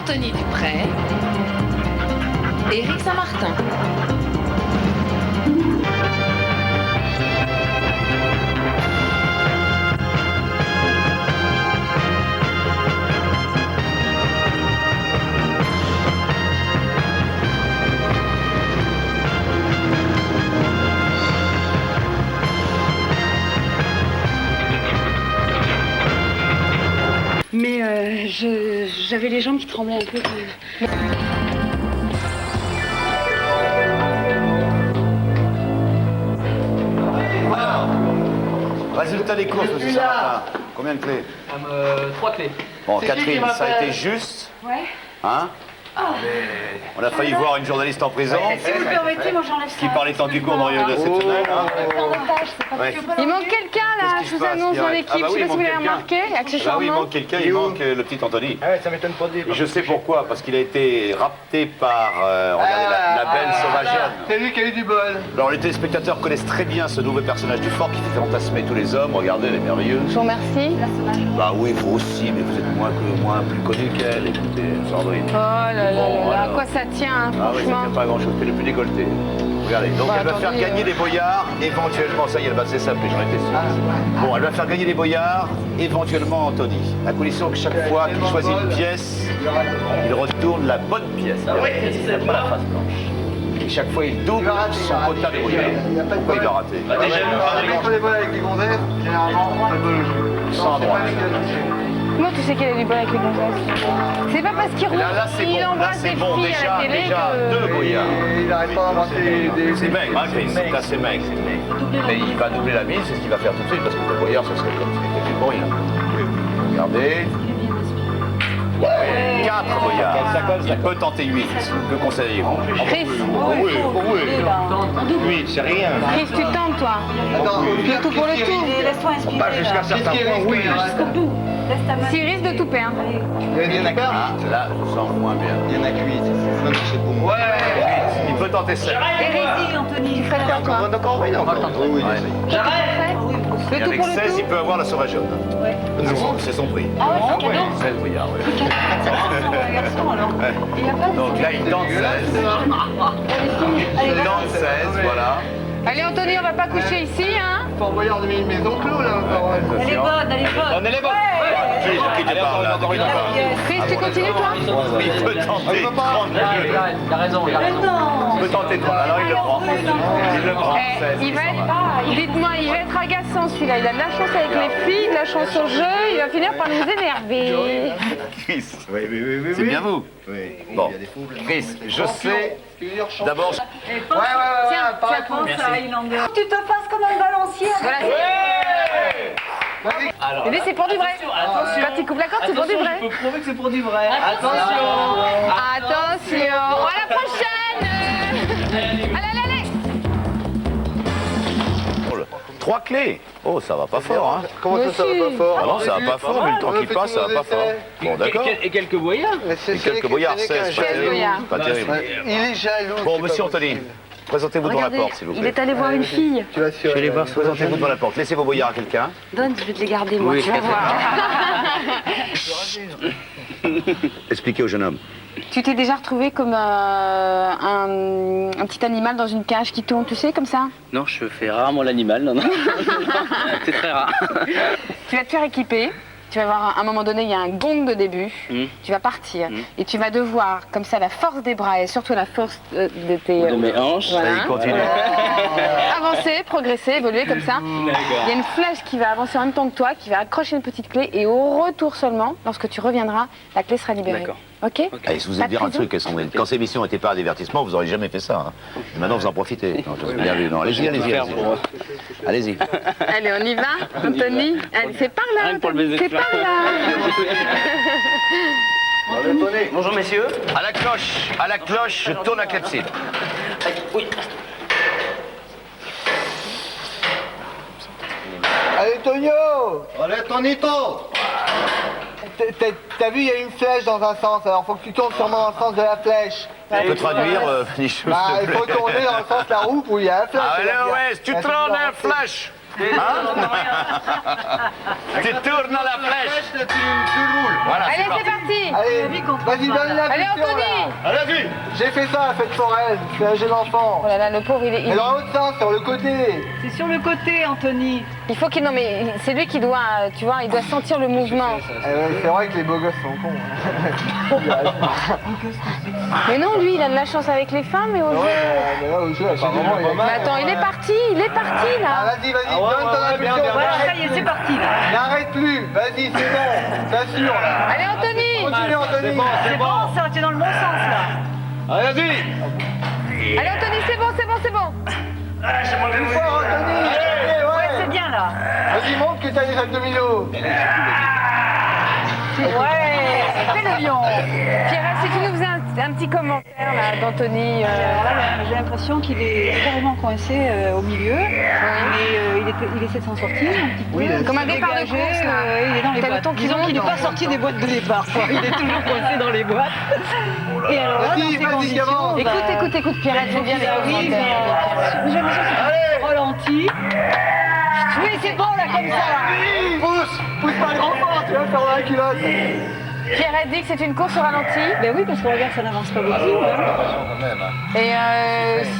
Anthony Dupré, Éric Saint-Martin. Mais j'avais les jambes qui tremblaient un peu. Alors, résultat des courses, monsieur Saint-Martin. Combien de clés? 3 clés. Bon, Catherine, ça a été juste. Ouais. Hein? On a failli voir une journaliste en prison. Si vous le permettez, moi j'enlève ça. Qui parlait tant du cours dans de cette semaine. Hein? Il manque quelqu'un là, Qu'est-ce qui je se vous passe, annonce dans direct? l'équipe, Ah bah je sais oui, pas si vous il l'avez manque remarqué, Ah oui, il accessoirement. manque quelqu'un, il manque le petit Anthony. Ah ouais, ça m'étonne pas de dire. Et je sais pourquoi, parce qu'il a été rapté par, regardez, la belle sauvageonne. C'est lui qui a eu du bol. Alors les téléspectateurs connaissent très bien ce nouveau personnage du fort qui fait fantasmer tous les hommes. Regardez, elle est merveilleuse. Je vous remercie. Bah oui, vous aussi, mais vous êtes moins que moi, plus connu qu'elle. Écoutez, Sandrine. Oh là là Bon, là, à alors. quoi ça tient, hein, Ah oui, ça franchement. tient pas grand-chose, c'est le plus décolleté. Regardez, donc Bah, elle va faire attendez, gagner des boyards, éventuellement, ça y est, c'est simple, j'en étais sûr. Bon, elle va faire gagner des boyards, éventuellement Anthony. À condition que chaque fois qu'il choisit une pièce, il retourne la bonne pièce. C'est pas la face blanche. Et chaque fois, il double son quota de boyards. Pourquoi il l'a raté? Quand les bols avec les gonzesses, généralement, ça peut Sans droit. Comment tu sais qu'elle est du bol avec les gonzesses? C'est pas parce qu'il roule, Là, c'est bon, il là, embrasse c'est des bon. filles à la télé Déjà, que... deux boyards. Il n'arrête pas d'inventer des... C'est maigre, hein, Chris, c'est assez maigre. Mais il va doubler la mise, c'est ce qu'il va faire tout de suite, parce que le boyard, ça serait comme si c'était du bruit. Regardez. 4 boyards. Il peut tenter 8. Que conseillez-vous? Chris, Oui, 8, c'est rien. Chris, tu tentes toi. Attends, Le tout pour le tout. Laisse-toi inspirer. Pas jusqu'à un certain point, oui. Jusqu'au bout. Laisse ta main. S'il risque de tout perdre. Il y en a que Ah, là, je sens moins bien. Il y en a que 8. Non, c'est pour moi. Il peut tenter 7. Hérésie, Anthony. Tu ferais quoi, toi? D'accord, oui, non. Oui, oui, Et Le tout avec pour le 16, tout. il peut avoir la sauvageonne. C'est son prix. Ah ouais, c'est cadeau. 16 boyards, oui. Garçon, alors. Il y a pas de... Donc là, il tente 16. Allez, Il va. tente 16, voilà. Allez Anthony, on va pas coucher ici, hein? Faut envoyer en maison clos, là. Elle est bonne, elle est bonne. Elle est bonne. Qui te parle, là? De qui tu parles? Chris, tu continues toi? Il peut tenter 30. Il a raison, il a Mais raison. non. Il peut tenter 30. Alors, il le prend. Il le prend. Eh, 16. il va être... Dites-moi, il va être agaçant celui-là. Il a de la chance avec les filles, de la chance au jeu, il va finir par nous énerver. Chris, Oui, oui, oui, oui. c'est bien vous. Oui. Bon, Il y a des fous, là. Chris, je sais. D'abord, Et pense- Tiens, Tiens, pense à Highlander. Tu te fasses comme un balancier. Voilà, Alors, bébé, c'est pour du vrai. attention. Quand il coupe la corde, c'est pour du Attention, vrai. je peux prouver que c'est pour du vrai. Attention. Attention. À la prochaine. Allez, allez, allez. 3 clés. Oh, ça va pas fort, hein. Comment ça, ça va pas fort? Ah non, ça va pas fort, mais le temps qui passe, ça va pas fort. Bon, d'accord. Et quelques boyards. Et quelques boyards, 16, pas terrible. boyards. Pas terrible. Il est jaloux. Bon, c'est monsieur pas Anthony, possible. présentez-vous devant la porte, s'il vous il plaît. est allé voir une fille. Tu vas sur... Présentez-vous devant la porte. Laissez vos boyards à quelqu'un. Donne, je vais te les garder, moi. Tu vas voir. Expliquez au jeune homme. Tu t'es déjà retrouvé comme un petit animal dans une cage qui tourne, tu sais, comme ça? Non, je fais rarement l'animal, non, non. C'est très rare. Tu vas te faire équiper. Tu vas voir, à un moment donné, il y a un gong de début. Tu vas partir. Et tu vas devoir, comme ça, la force des bras et surtout la force de tes... De mes hanches. Voilà. Ça y continue. Avancer, progresser, évoluer comme ça. Il y a une flèche qui va avancer en même temps que toi, qui va accrocher une petite clé. Et au retour seulement, lorsque tu reviendras, la clé sera libérée. D'accord. Ok? Allez, je vous Pas ai de dire un prison. truc, Sandrine. Quand ces émissions n'étaient pas un divertissement, vous n'auriez jamais fait ça. Hein. Et maintenant, vous en profitez. Non, je vous ai bien vu. Non, allez-y, allez-y. Allez-y. Allez, on y va, Anthony. Allez, c'est par là. Rien que pour le Anthony, baiser c'est de par là. Bonjour, messieurs. À la cloche, je tourne la clepsydre. Oui. Allez, Tonio! Allez, Tonito! T'as vu, il y a une flèche dans un sens, alors faut que tu tournes sûrement dans le sens de la flèche. Tu peux traduire, Nichou, Bah, s'il il te faut plaît. tourner dans le sens de la roue où il y a la flèche. Allez, ouais, tu tournes un flash. Tu tournes la flèche. Tu roules. Voilà, Allez, c'est parti. Allez, vas-y, donne la Allez, pulsion, Anthony. là. Allez, J'ai fait ça, la fête foraine. Je suis un jeune enfant. Oh là là, le pauvre, il est... Mais dans l'autre sens, sur le côté. C'est sur le côté, Anthony. Il faut qu'il... Non, mais c'est lui qui doit, tu vois, il doit sentir le mouvement. C'est vrai que les beaux gosses sont cons. Mais non, lui, il a de la chance avec les femmes et au jeu. Mais là, au jeu, apparemment, il y a- Mais attends, il est parti là. Ah, vas-y, donne ton impulsion. Voilà, ça y est, c'est parti là. N'arrête plus. Vas-y, c'est bon. T'assures, là. Allez, Anthony. Continue, Anthony. C'est bon, ça, tu es dans le bon sens là. Allez, vas-y. Allez, Anthony, c'est bon, c'est bon, c'est bon. Une fois, Anthony. Ouais, Ouais. c'est bien là. Vas-y, montre que t'as des abdominaux. Ouais, fais le lion. Pierre, si tu nous faisais un petit commentaire là d'Anthony. J'ai l'impression qu'il est carrément coincé au milieu. Mais il essaie de s'en sortir un petit peu. Comme un départ de Dégagé, course, là. il est dans les T'as le boîtes. temps qu'il Disons monte, qu'il n'est non. pas sorti des boîtes de départ. Quoi. Il est toujours coincé dans les boîtes. Et alors là, Vas-y, dans ces vas-y, conditions, gamin. Écoute, Pierre, j'aime bien les oui, commentaires. j'ai l'impression que c'est ralenti. Oui, c'est bon là comme ça. Là. Pousse pas le grand fort, tu vas faire dans la culotte. Pierre dit que c'est une course au ralenti. Ben oui, parce qu'on regarde, ça n'avance pas beaucoup. Hein. Et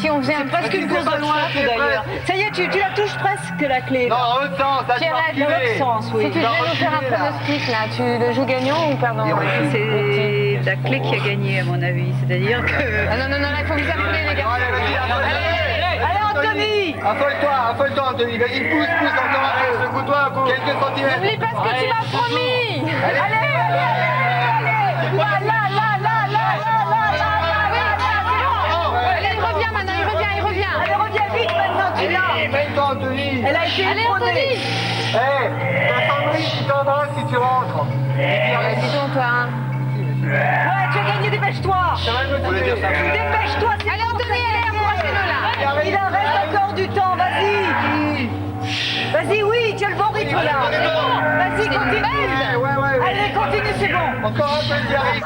si on faisait un Presque une course de noix d'ailleurs. Ça y est, tu la touches presque la clé. Non, Là. en l'autre sens, là, tu Pierre, vas dans l'autre reculer. sens, oui. Si tu devais nous faire un pronostic là, tu le joues gagnant ou perdant? C'est la clé qui a gagné à mon avis. C'est-à-dire que... Ah non, là, il faut vous appeler les gars. Allez, vas-y, Allez Anthony. affole-toi, Anthony. Vas-y, pousse encore un peu. Secoue-toi, quelques centimètres. N'oublie pas ce que tu m'as promis. Allez. Allez, il revient maintenant, il revient. Allez, reviens vite maintenant, tu l'as. Mets-toi, Anthony. Elle a été Allez, épaulée. Anthony. Ta Sandrine qui t'embrasse si tu rentres. Dis donc, toi. Hein. Ouais, tu as gagné, dépêche-toi. Dépêche-toi, c'est Allez, Anthony, allez, approchez-le là. Il en reste encore du temps, vas-y. Vas-y, oui, tu as le bon rythme là. Vas-y, continue. Ouais. Allez, continue, c'est bon. Encore un peu, j'y arrive.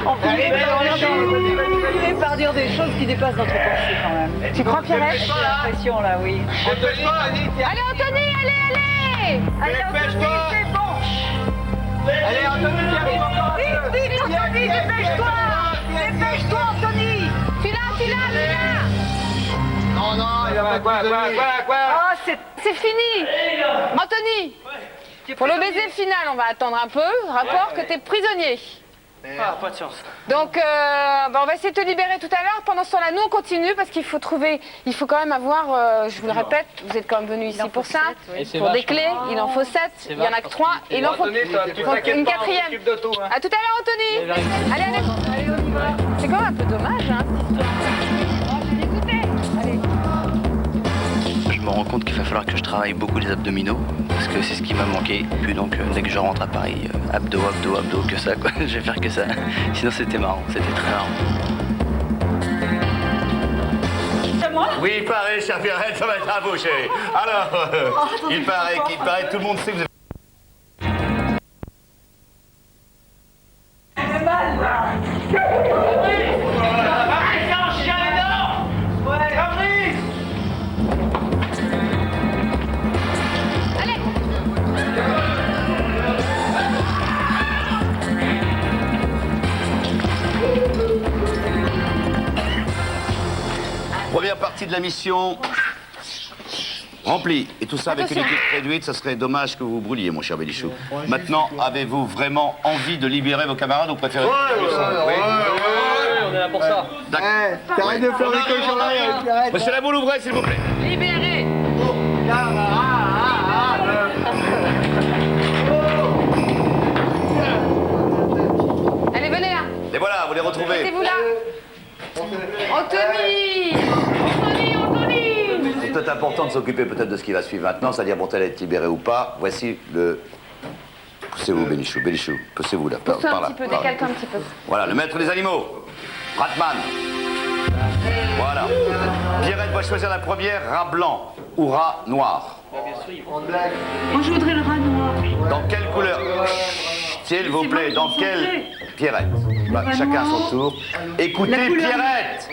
On finit par dire des choses qui dépassent notre pensée quand même. Tu crois, Pierrette? J'ai l'impression là, oui. Dépêche-toi, vas-y, tiens. Allez, Anthony, allez. Allez, Anthony, c'est bon. Allez, Anthony, j'y arrive encore un peu. Vite, Anthony, dépêche-toi. Dépêche-toi, Anthony. Celui-là. Non, il va pas te donner. Ah, C'est fini. Anthony, pour le baiser final, on va attendre un peu. Rapport que t'es prisonnier. Ah, pas de chance. Donc, on va essayer de te libérer tout à l'heure. Pendant ce temps-là, nous, on continue parce qu'il faut trouver... Il faut quand même avoir, je vous le répète, vous êtes quand même venus ici pour ça. Pour des clés, il en faut 7. Il n'y en a que 3. Et il en faut une quatrième. À tout à l'heure, Anthony. Allez. C'est quand même un peu dommage, hein, cette histoire. Je me rends compte qu'il va falloir que je travaille beaucoup les abdominaux, parce que c'est ce qui m'a manqué. Puis donc, dès que je rentre à Paris, abdos, que ça, quoi. Je vais faire que ça. Sinon, c'était marrant, c'était très marrant. c'est moi. Oui, il paraît, cher Pierrette, ça va être à vous, chérie. Alors, il paraît, tout le monde sait que vous avez... Première partie de la mission remplie. Et tout ça avec une équipe réduite, ça serait dommage que vous brûliez, mon cher Bélichou. Maintenant, avez-vous vraiment envie de libérer vos camarades ou préférez... On est là pour ça. T'arrêtes de faire des cochonneries avec Pierrette. Monsieur Laboule, ouvrez, s'il vous plaît. Libéré. Allez, venez là. Et voilà, vous les retrouvez. Mettez-vous là. Anthony. C'est peut-être important de s'occuper peut-être de ce qui va suivre maintenant, c'est-à-dire bon-elle être libérée ou pas. Voici le... Poussez-vous, Bélichou, poussez-vous là, par Pousse-toi là. un petit peu, par là. décale-toi un petit peu. Voilà, le maître des animaux, Ratman. Voilà. Pierrette va choisir la première, rat blanc ou rat noir. Moi, je voudrais le rat noir. Dans quelle couleur? S'il vous plaît, dans quelle... Pierrette. Bah, chacun à son tour. Écoutez, La couleur- Pierrette.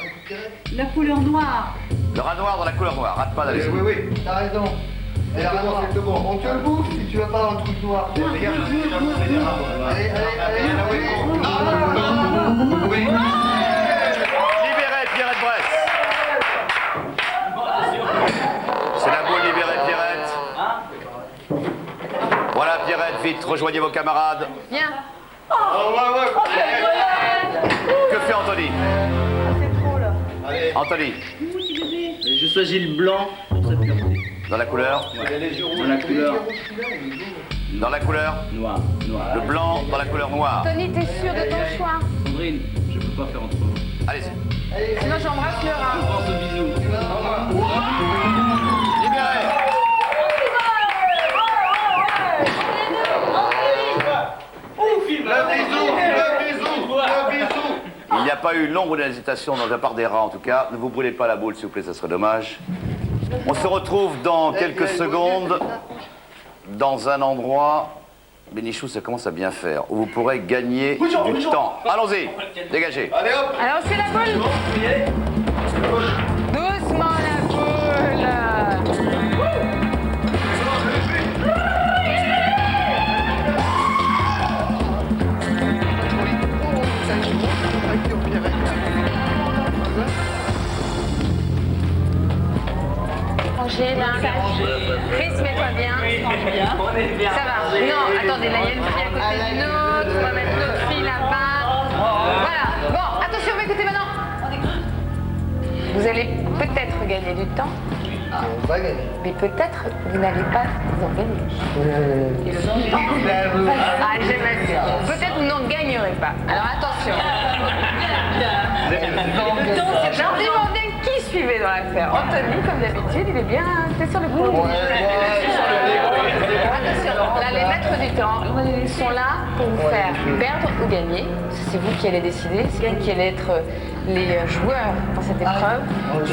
La couleur noire. Le rat noir dans la couleur noire, rate pas d'aller. Oui, oui, t'as raison. Et la bon, c'est bon. On te le bouffe si tu vas pas dans le truc noir. Allez, allez, oui. Libérez Pierrette Bresse. C'est la boule, libérez Pierrette. Voilà Pierrette, vite, rejoignez vos camarades. Viens. Que fait Anthony? C'est trop là. Anthony, Je choisis le blanc pour cette pureté. dans la couleur? Dans la couleur Dans la couleur? noire. Le blanc dans la couleur noire. Tony, t'es sûr de ton choix? Sandrine, je peux pas faire autrement. Allez-y. Sinon, j'embrasse le rat. Je pense au bisou. Libérez. Il n'y a pas eu l'ombre d'hésitation dans la part des rats en tout cas. Ne vous brûlez pas la boule s'il vous plaît, ça serait dommage. On se retrouve dans quelques secondes dans un endroit, Bénichou, ça commence à bien faire, où vous pourrez gagner du temps. Allons-y, dégagez. Alors, c'est la boule. Doucement, la boule. Rangez là. Chris, mets-toi bien. Ça va. Non, attendez, là, il y a une fille à côté d'une autre. On va mettre l'autre fille là-bas. Voilà. Bon, attention, écoutez maintenant. Vous allez peut-être gagner du temps, On va gagner. mais peut-être vous n'allez pas en gagner. Ah, j'aime bien. Peut-être vous n'en gagnerez pas. Alors attention. J'en demandais qui suivait dans l'affaire. Anthony, comme d'habitude, il est bien. C'est sur le coup. Attention, là, les maîtres du temps sont là pour vous faire perdre ou gagner. C'est vous qui allez décider, c'est vous qui allez être les joueurs dans cette épreuve.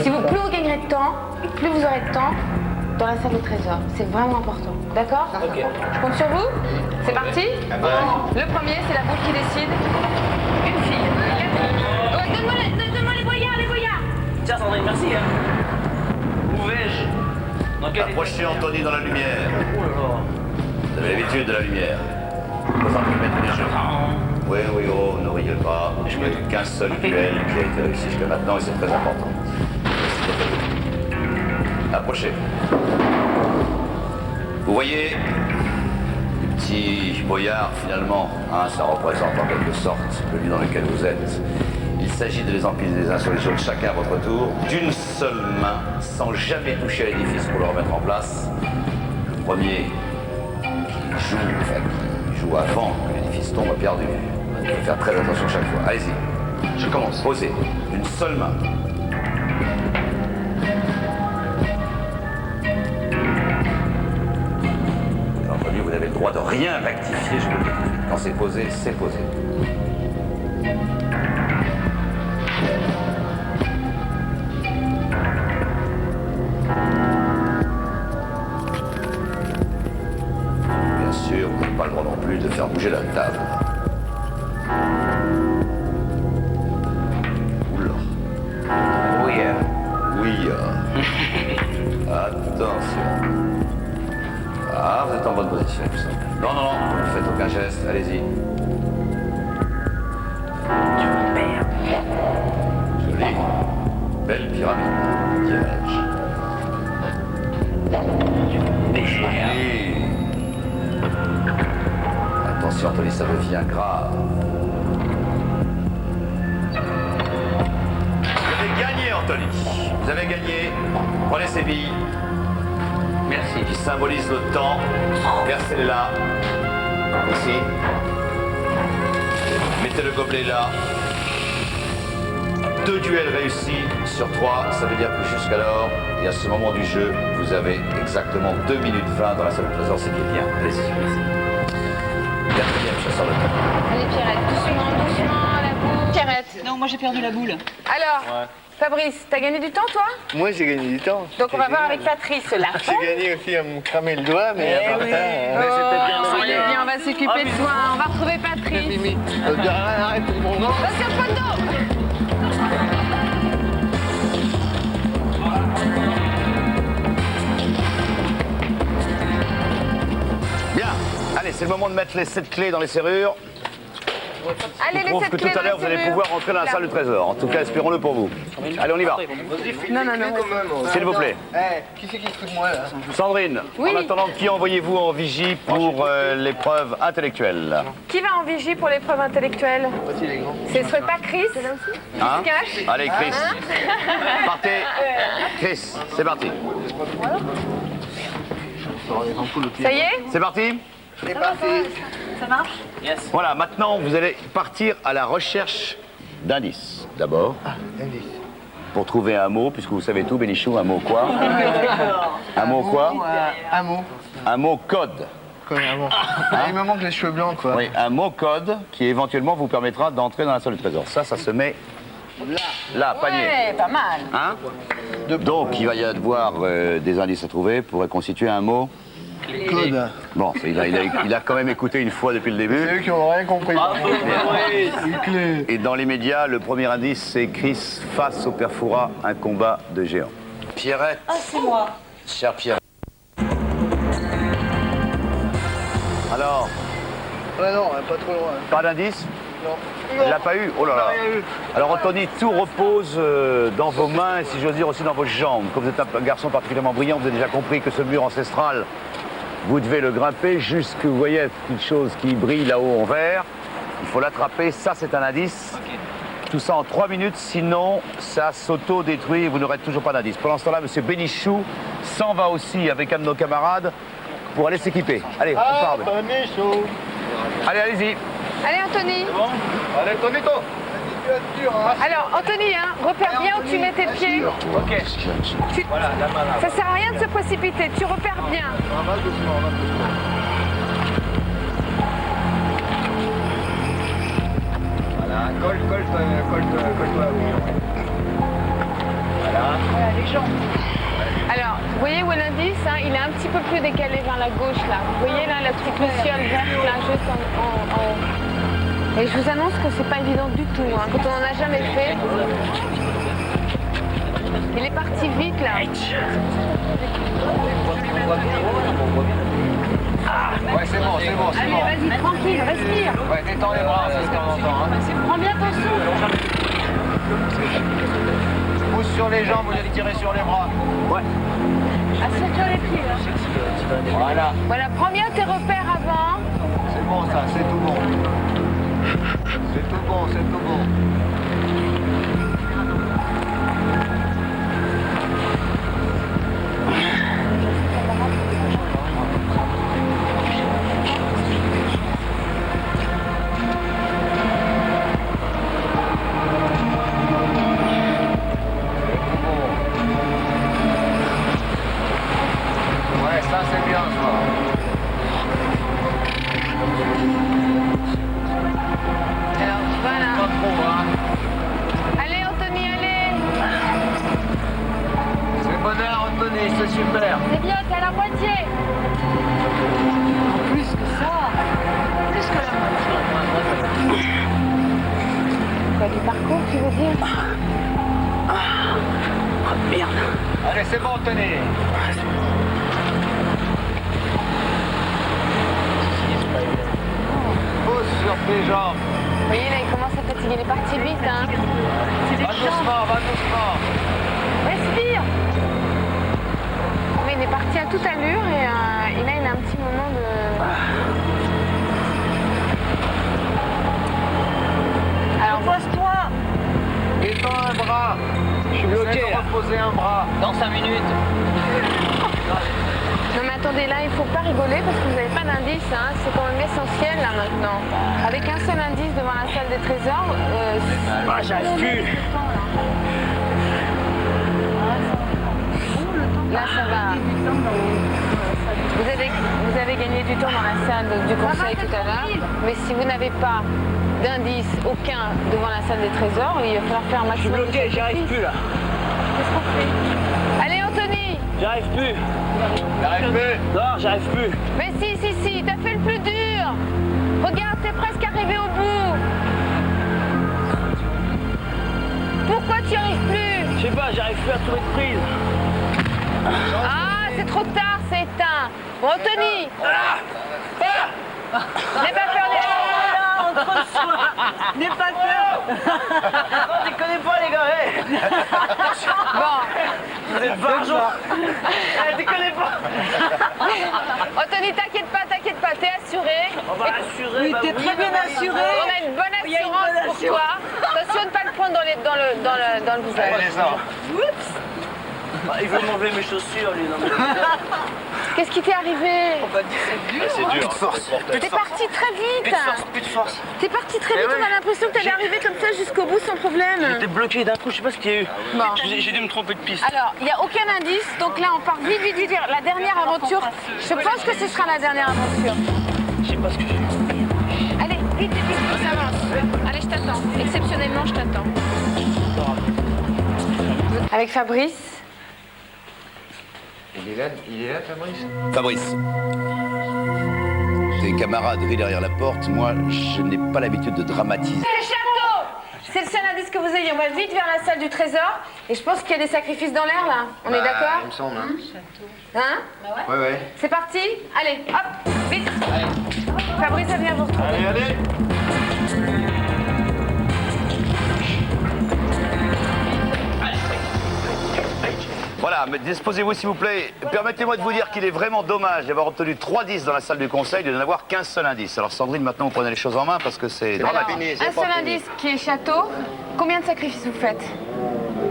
Si vous, plus vous gagnerez de temps, plus vous aurez de temps dans la salle au trésor. C'est vraiment important. D'accord? Je compte sur vous. C'est parti. Le premier, c'est la boule qui décide. Une fille. Ouais, donne-moi les boyards, les boyards. Tiens Sandrine, merci. Où vais-je? Dans quel Approchez Anthony dans la lumière. Oh là là. Vous avez l'habitude de la lumière. Vous en mettez les jeux. Oui, oui, oh, ne riez pas. Je n'ai qu'un seul duel qui a été réussi jusqu'à maintenant et c'est très important. Approchez. Vous voyez, les petits boyards, finalement, hein, ça représente en quelque sorte le lieu dans lequel vous êtes. Il s'agit de les empiler les uns sur les autres, chacun à votre tour, d'une seule main, sans jamais toucher à l'édifice pour le remettre en place. Le premier qui joue avant que l'édifice tombe a perdu. Il faut faire très attention chaque fois. Allez-y, je commence. Posez, d'une seule main. Bien entendu, vous avez le droit de rien rectifier, je vous le dis tout de suite. Quand c'est posé, c'est posé. Bien sûr, vous n'avez pas le droit non plus de faire bouger la table. Oula. Oui. Oui. Attention. Ah, vous êtes en bonne position, il me semble. Non, non, non, ne faites aucun geste, allez-y. Joli. Belle pyramide, dirais-je. Joli. Attention, Anthony, ça devient grave. Vous avez gagné, Anthony. Vous avez gagné. Prenez ces billes. Merci. Qui symbolisent le temps. Versez-les là. Ici. Mettez le gobelet là. 2 duels réussis sur 3, ça veut dire que jusqu'alors, et à ce moment du jeu, vous avez exactement 2 minutes 20 dans la salle de trésor, c'est bien. Allez-y, merci. Quatrième chasseur de temps. Allez, Pierrette, doucement, doucement, la boule. Pierrette. Non, moi j'ai perdu la boule. Alors, Fabrice, t'as gagné du temps, toi? Moi, j'ai gagné du temps. Donc, on va voir avec Patrice, là. J'ai gagné aussi à me cramer le doigt, mais à part ça, Allez, viens, on va s'occuper de toi. On va retrouver Patrice. limite. Arrête tout le monde. Attention, photo. Allez, c'est le moment de mettre les 7 clés dans les serrures. Allez, Je les trouve 7 que clés tout à l'heure, vous allez pouvoir rentrer dans la salle du trésor. En tout cas, espérons-le pour vous. Allez, on y va. Non. S'il vous plaît. Qui c'est qui se fout de moi là? Sandrine, Oui. en attendant, qui envoyez-vous en vigie pour l'épreuve intellectuelle? Qui va en vigie pour l'épreuve intellectuelle? Ce serait pas Chris? Hein? Cache. Allez, Chris. Partez. Chris, c'est parti. Ça y est? C'est parti? C'est parti. Ça marche? Voilà, maintenant, vous allez partir à la recherche d'indices. D'abord, pour trouver un mot, puisque vous savez tout, Bénichou, un mot quoi? Un mot quoi? Un mot. Un mot code. Quoi, un mot. Il me manque les cheveux blancs, quoi. Oui, un mot code qui éventuellement vous permettra d'entrer dans la salle du trésor. Ça se met là, panier. Ouais, pas mal. Hein? Donc, il va y avoir des indices à trouver pour reconstituer un mot. Code. Bon, il a quand même écouté une fois depuis le C'est début. eux qui n'ont rien compris. Une clé. Et dans les médias, le premier indice, c'est Chris face au père Fouras, un combat de géants. Pierrette. Ah, c'est moi. Cher Pierrette. Alors, Ouais, non, pas trop loin. pas d'indice? Non. Il l'a pas eu? Oh là là. Rien eu. Alors Anthony, tout repose dans vos mains et si j'ose dire aussi dans vos jambes. Comme vous êtes un garçon particulièrement brillant, vous avez déjà compris que ce mur ancestral, vous devez le grimper jusque, vous voyez, quelque chose qui brille là-haut en vert. Il faut l'attraper, ça c'est un indice. Tout ça en 3 minutes, sinon ça s'auto-détruit et vous n'aurez toujours pas d'indice. Pendant ce temps-là, M. Bénichou s'en va aussi avec un de nos camarades pour aller s'équiper. Allez, on part. Bénichou. Allez, allez-y. Allez, Anthony. Allez, Tonito. Alors, Anthony, hein, repère bien où tu mets tes pieds. Ça sert à rien de se précipiter, tu repères bien. Voilà, colle-toi. Voilà, les jambes. Alors, vous voyez où est l'indice, hein, il est un petit peu plus décalé vers la gauche, là. Vous voyez, là, la truc luciole verte, là, juste en haut. Et je vous annonce que c'est pas évident du tout, hein, quand on en a jamais fait. Il est parti vite, là. Ouais, c'est bon. Allez, vas-y, tranquille, respire. Ouais, détends les bras, ça se temps en temps. Prends bien ton souffle. Pousse sur les jambes, vous allez tirer sur les bras. Ouais. Assure-toi les pieds, là. Voilà. Voilà, prends bien tes repères avant. C'est bon ça, c'est tout bon. C'est tout bon. Ouais, ça c'est bien ça. Alors, voilà. Pas trop, hein. Allez, Anthony, allez. C'est bonheur, Anthony, c'est super. C'est bien, t'es à la moitié. Plus que ça. Plus que la moitié. Quoi, du parcours, tu veux dire? Allez, c'est bon, Anthony. Pousse sur tes jambes. Vous voyez, là, il commence à fatiguer. Il est parti vite, hein. Va doucement. Respire. Mais il est parti à toute allure et là, il a un petit moment de... Alors, Repose-toi. Étends un bras. Je suis bloqué. Reposer un bras. Dans 5 minutes. non mais attendez, là, il faut pas rigoler parce que vous n'avez pas d'indice, hein. C'est quand même essentiel, là, maintenant. Avec un seul indice devant la salle des trésors, J'arrive plus. là, ça va. Vous avez gagné du temps dans la salle du conseil tout à l'heure, mais si vous n'avez pas d'indice aucun devant la salle des trésors, il va falloir faire un maximum de sacrifices. J'arrive plus là. Qu'est-ce qu'on fait? Allez, Anthony! J'arrive plus. T'arrives plus. Non, j'arrive plus. Mais si, t'as fait le plus dur! Regarde, t'es presque arrivé au bout! Pourquoi tu n'y arrives plus? Je sais pas, j'arrive plus à trouver de prise. Ah, c'est trop tard, c'est éteint! Bon, Anthony! N'aie pas peur, Entre soi. N'aie pas peur. Non, déconnez pas, les gars. Hey. Bon. Vous êtes pas argent. Déconnez pas. Oh, Tony, t'inquiète pas, t'es assuré. On va assurer. Oui, bah t'es très bien assuré. On a une bonne Il y a une assurance bonne pour assurance. toi. Attention de ne pas le prendre dans le visage. Allez, les arbres. Ah, il veut m'enlever mes chaussures, lui. Non, mais... Qu'est-ce qui t'est arrivé? C'est dur. T'es parti très vite. Plus de force. T'es parti très vite, ouais. on a l'impression que t'allais arriver comme ça jusqu'au bout sans problème. J'étais bloqué d'un coup, je sais pas ce qu'il y a eu. Bon. J'ai dû me tromper de piste. Alors, il n'y a aucun indice, donc là on part vite. La dernière aventure, je pense que ce sera la dernière aventure. Je sais pas ce que j'ai eu. Allez, vite, on s'avance. Allez, je t'attends. Exceptionnellement, je t'attends. Avec Fabrice. Il est là, Fabrice. Fabrice. Tes camarades rient derrière la porte. Moi, je n'ai pas l'habitude de dramatiser. Le château! C'est le seul indice que vous ayez. On va vite vers la salle du trésor. Et je pense qu'il y a des sacrifices dans l'air, là. On est d'accord? Il me semble, hein. Hein? Ouais. C'est parti? Allez, hop, vite. Fabrice, ça vient vous retrouver. Allez. Voilà, mais disposez-vous s'il vous plaît. Permettez-moi de vous dire qu'il est vraiment dommage d'avoir obtenu 3 10 dans la salle du conseil et de n'avoir qu'un seul indice. Alors Sandrine, maintenant vous prenez les choses en main parce que c'est Alors, dramatique. un seul indice qui est château. Combien de sacrifices vous faites?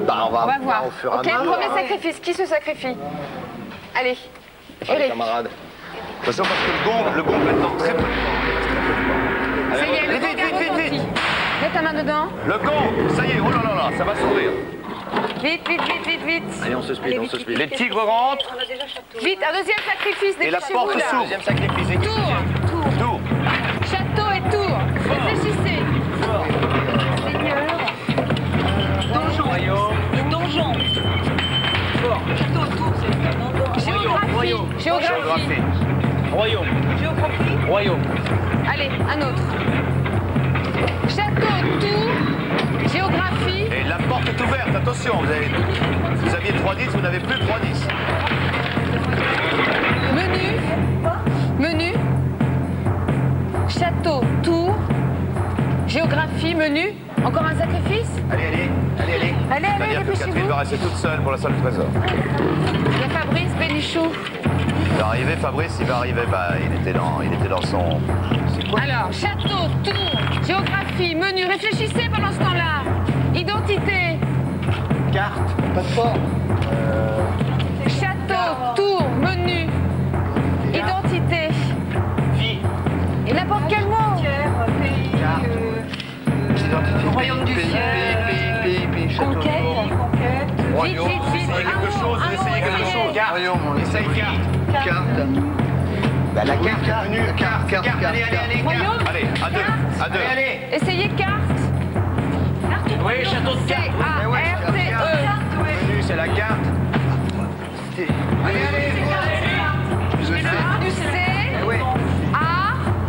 Bah, On va voir. au fur et à Ok, mesure. premier sacrifice. Qui se sacrifie? Allez. Allez, camarades. Attention parce que le gong va être dans très peu de temps. Ça y est, le Vite, gong a vite. retenti. Mets ta main dedans. Le gong, ça y est, oh là, ça va s'ouvrir. Vite. Allez, on se speed. Les tigres rentrent Vite, un deuxième sacrifice. et la Dépêchez-vous, porte là. s'ouvre. Deuxième sacrifice. Tour. Tour. Château et tour. Réfléchissez. Le donjon. Château, tour, c'est le donjon. Géographie. Royaume. Royaume. Allez, un autre. Château, tour, géographie. Et la porte est ouverte, attention, vous aviez 3 10, vous n'avez plus 3 10. Menu. Château, tour, géographie, menu. Encore un sacrifice? Allez, Allez, c'est-à-dire que Catherine dépêchez-vous. va rester toute seule pour la salle du trésor. Il y a Fabrice Bénichou. Il va arriver, Fabrice, il était dans son... Alors, château, tour, géographie, menu. Réfléchissez pendant ce temps-là. Identité. Carte. Passeport. Château, tour, menu. Identité. Vie. Et n'importe quel mot. Royaume du ciel. Pays. Conquête. Vite. Un mot. Royaume, on essaye carte. Carte. Bah, la carte. Menu. Carte. Allez, Royaume. Allez, à deux. Essayez carte. Oui, château de carte. C-A-R-T-E. Menu, c'est la carte.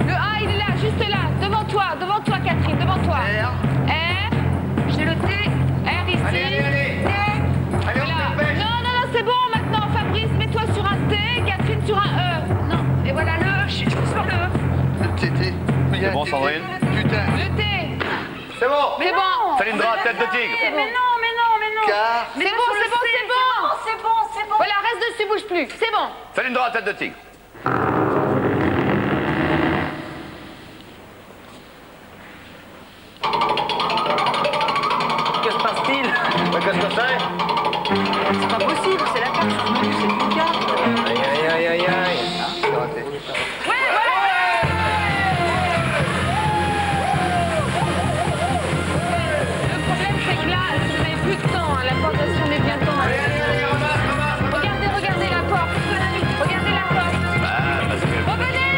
Le A, il est là, juste là, devant toi, Catherine, devant toi. R, j'ai le T, R ici. T. Voilà. Non, c'est bon maintenant, Fabrice, mets-toi sur un T, Catherine sur un E. Non, et voilà le E, je suis sur le E. C'est bon, Sandrine? Putain. Le T. C'est bon. C'est bon. Salindra, tête de tigre. Mais non. Carte. C'est bon. Voilà, reste dessus, bouge plus. C'est bon. Salindra, tête de tigre. Que se passe-t-il? Qu'est-ce que c'est? C'est pas possible, c'est la carte sur le menu, c'est une carte. Aïe. C'est raté. Le problème, c'est que là, vous n'avez plus de temps. La porte va se fermer bientôt. Regardez la porte. Regardez la porte. Revenez.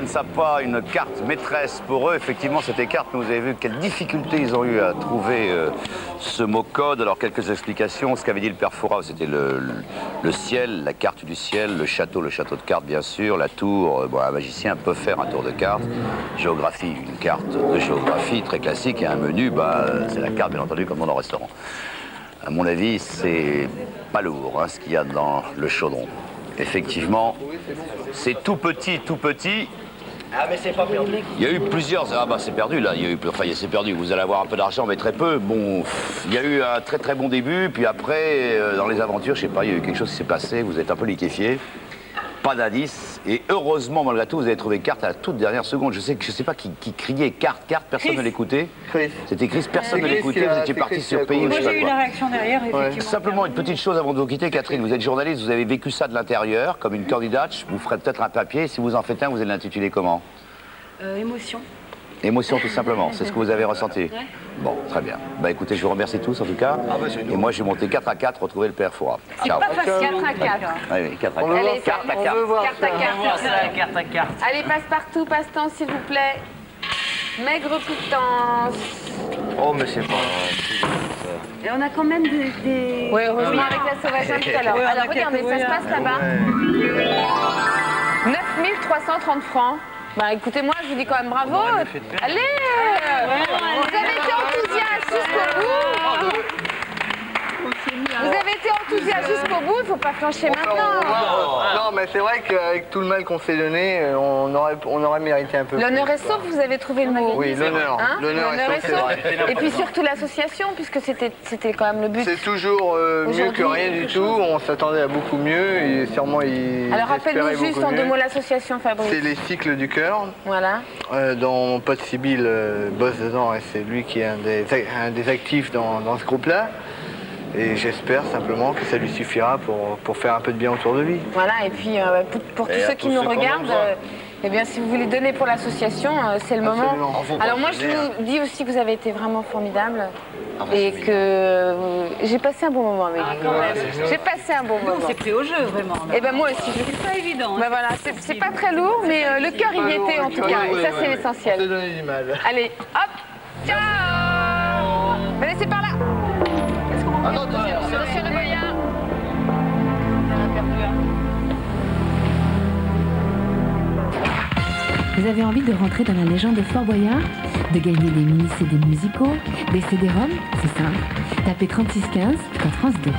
savent pas, une carte maîtresse pour eux. Effectivement, c'était carte, mais vous avez vu quelles difficultés ils ont eu à trouver ce mot code. Alors, quelques explications. Ce qu'avait dit le père Fouras, c'était le ciel, la carte du ciel, le château de cartes, bien sûr, la tour. Bon, un magicien peut faire un tour de cartes. Géographie, une carte de géographie très classique et un menu, c'est la carte, bien entendu, comme dans un restaurant. À mon avis, c'est pas lourd, ce qu'il y a dans le chaudron. Effectivement, c'est tout petit, tout petit. Ah, mais c'est pas perdu. Il y a eu plusieurs... Ah bah c'est perdu là, c'est perdu. Vous allez avoir un peu d'argent, mais très peu. Bon, il y a eu un très très bon début, puis après, dans les aventures, je sais pas, il y a eu quelque chose qui s'est passé, vous êtes un peu liquéfié. Pas d'indice, et heureusement, malgré tout, vous avez trouvé carte à la toute dernière seconde. Je sais pas qui criait carte, personne ne l'écoutait. C'était Chris, personne ne l'écoutait, vous étiez parti sur pays ou je sais pas J'ai eu la quoi. réaction derrière, effectivement. Simplement une petite chose avant de vous quitter, Catherine, vous êtes journaliste, vous avez vécu ça de l'intérieur, comme une candidate, vous ferez peut-être un papier, si vous en faites un, vous allez l'intituler comment? Émotion. Émotion tout simplement, c'est ce que vous avez ressenti. Ouais. Bon, très bien. Bah écoutez, je vous remercie tous en tout cas. Et moi j'ai monté 4 à 4, retrouver le père Fouras. Ciao. Pas facile, 4 à 4. Oui, 4 à 4. Allez, Carte à on carte. veut voir carte à carte. Ça, carte à carte. Allez, passe-partout, passe-temps, s'il vous plaît. Maigre pitance. Oh, mais c'est pas... Et on a quand même des... Oui, heureusement avec la sauvagin tout à l'heure. Oui, on a Alors regardez, quelques ça se brouillards. passe là-bas. 9330 francs. Bah écoutez-moi, je vous dis quand même bravo. Allez, vous avez été enthousiaste jusqu'au bout. Vous avez été enthousiaste jusqu'au bout, il ne faut pas flancher maintenant. Non, mais c'est vrai qu'avec tout le mal qu'on s'est donné, on aurait mérité un peu plus. L'honneur est sauf, vous avez trouvé le mot. Oui, l'honneur. Hein, L'honneur est sauf, c'est vrai. Et puis surtout l'association, puisque c'était quand même le but. C'est toujours mieux que Aujourd'hui, rien du quelque tout. chose. On s'attendait à beaucoup mieux et sûrement ils Alors rappelle-nous espéraient juste beaucoup en 2 mieux. mots l'association, Fabrice. C'est les cycles du cœur. Voilà. Dont mon pote Sibyl bosse dedans et c'est lui qui est un des actifs dans ce groupe-là. Et j'espère simplement que ça lui suffira pour faire un peu de bien autour de lui. Voilà, et puis pour tous ceux qui nous regardent, eh bien, si vous voulez donner pour l'association, c'est le moment. Absolument. Alors moi, je vous dis aussi que vous avez été vraiment formidable et que j'ai passé un bon moment avec vous. J'ai passé un bon On moment. s'est pris au jeu, vraiment. Et ben moi aussi. C'est pas évident. Ben voilà, c'est pas très lourd, mais le cœur y était en tout cas, et ça c'est On s'est l'essentiel. donné du mal. Allez, hop, ciao. Allez, c'est par là. Est-ce qu'on va Monsieur le Boyard. Vous avez envie de rentrer dans la légende de Fort Boyard? De gagner des mini-CD musicaux, des CD-ROM? C'est simple. Tapez 3615 sur France 2.